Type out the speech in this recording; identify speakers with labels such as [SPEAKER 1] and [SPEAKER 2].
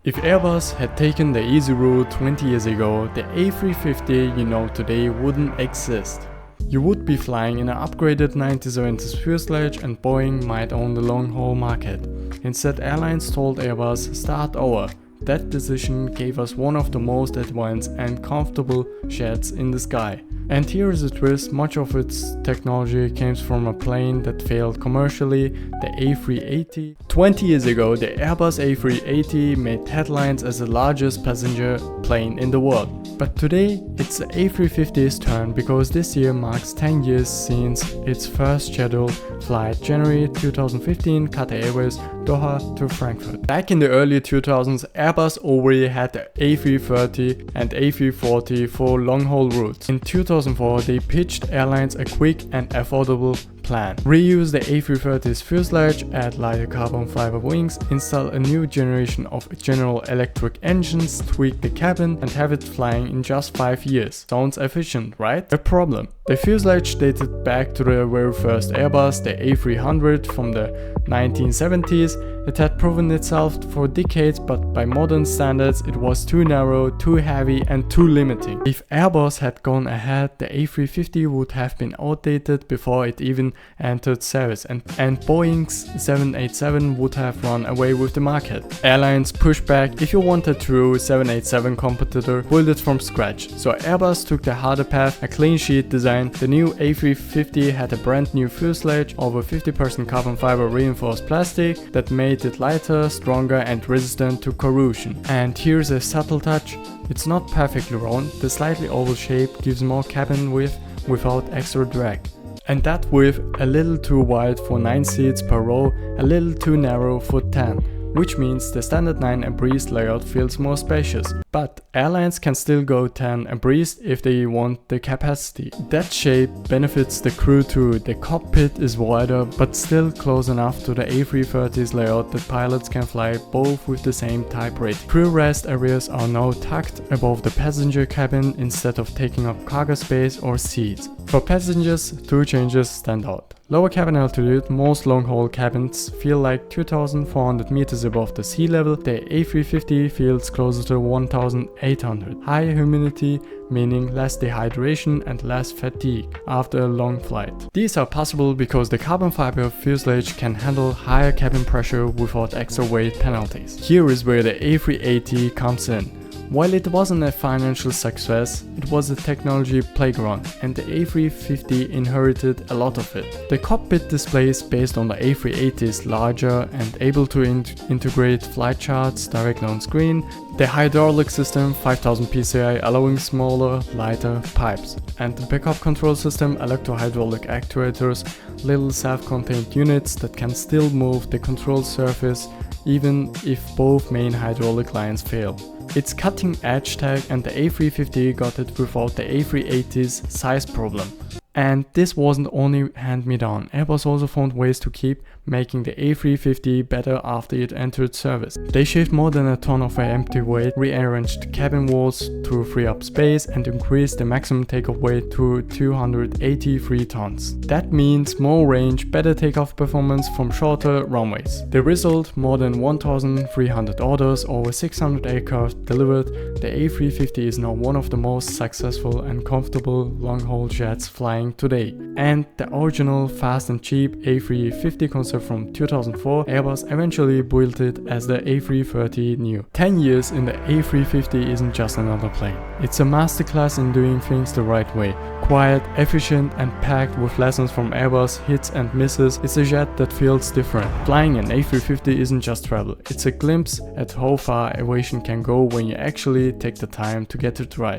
[SPEAKER 1] If Airbus had taken the easy route 20 years ago, the A350 you know today wouldn't exist. You would be flying in an upgraded 1970s fuselage and Boeing might own the long-haul market. Instead, airlines told Airbus, start over. That decision gave us one of the most advanced and comfortable jets in the sky. And here is a twist, much of its technology came from a plane that failed commercially, the A380. 20 years ago, the Airbus A350 made headlines as the largest passenger plane in the world. But today, it's the A350's turn because this year marks 10 years since its first scheduled flight, January 2015, Qatar Airways, Doha to Frankfurt. Back in the early 2000s, Airbus already had the A330 and A340 for long-haul routes. In 2004, they pitched airlines a quick and affordable plan. Reuse the A330's fuselage, add lighter carbon fiber wings, install a new generation of General Electric engines, tweak the cabin and have it flying in just 5 years. Sounds efficient, right? A problem. The fuselage dated back to the very first Airbus, the A300 from the 1970s. It had proven itself for decades, but by modern standards it was too narrow, too heavy and too limiting. If Airbus had gone ahead, the A350 would have been outdated before it even entered service and Boeing's 787 would have run away with the market. Airlines pushed back. If you want a true 787 competitor, build it from scratch. So Airbus took the harder path, a clean sheet design. The new A350 had a brand new fuselage, over 50% carbon fiber reinforced plastic that made it lighter, stronger and resistant to corrosion. And here's a subtle touch. It's not perfectly round. The slightly oval shape gives more cabin width without extra drag. And that width a little too wide for 9 seats per row, a little too narrow for 10, which means the standard 9 abreast layout feels more spacious. But airlines can still go 10 abreast if they want the capacity. That shape benefits the crew too. The cockpit is wider but still close enough to the A330's layout that pilots can fly both with the same type rating. Crew rest areas are now tucked above the passenger cabin instead of taking up cargo space or seats. For passengers, 2 changes stand out. Lower cabin altitude. Most long-haul cabins feel like 2,400 meters above the sea level. The A350 feels closer to 1,800. High humidity, meaning less dehydration and less fatigue after a long flight. These are possible because the carbon fiber fuselage can handle higher cabin pressure without extra weight penalties. Here is where the A380 comes in. While it wasn't a financial success, it was a technology playground and the A350 inherited a lot of it. The cockpit displays based on the A380 is larger and able to integrate flight charts directly on screen. The hydraulic system 5000 psi allowing smaller, lighter pipes. And the backup control system electro-hydraulic actuators, little self-contained units that can still move the control surface even if both main hydraulic lines fail. It's cutting edge tech and the A350 got it without the A380's size problem. And this wasn't only hand-me-down. Airbus also found ways to keep making the A350 better after it entered service. They shaved more than a ton of empty weight, rearranged cabin walls to free up space and increased the maximum takeoff weight to 283 tons. That means more range, better takeoff performance from shorter runways. The result, more than 1,300 orders, over 600 aircraft delivered. The A350 is now one of the most successful and comfortable long-haul jets flying today. And the original fast and cheap A350 concept from 2004, Airbus eventually built it as the A330 Neo. 10 years in the A350 isn't just another plane. It's a masterclass in doing things the right way. Quiet, efficient and packed with lessons from Airbus, hits and misses. It's a jet that feels different. Flying an A350 isn't just travel. It's a glimpse at how far aviation can go when you actually take the time to get it right.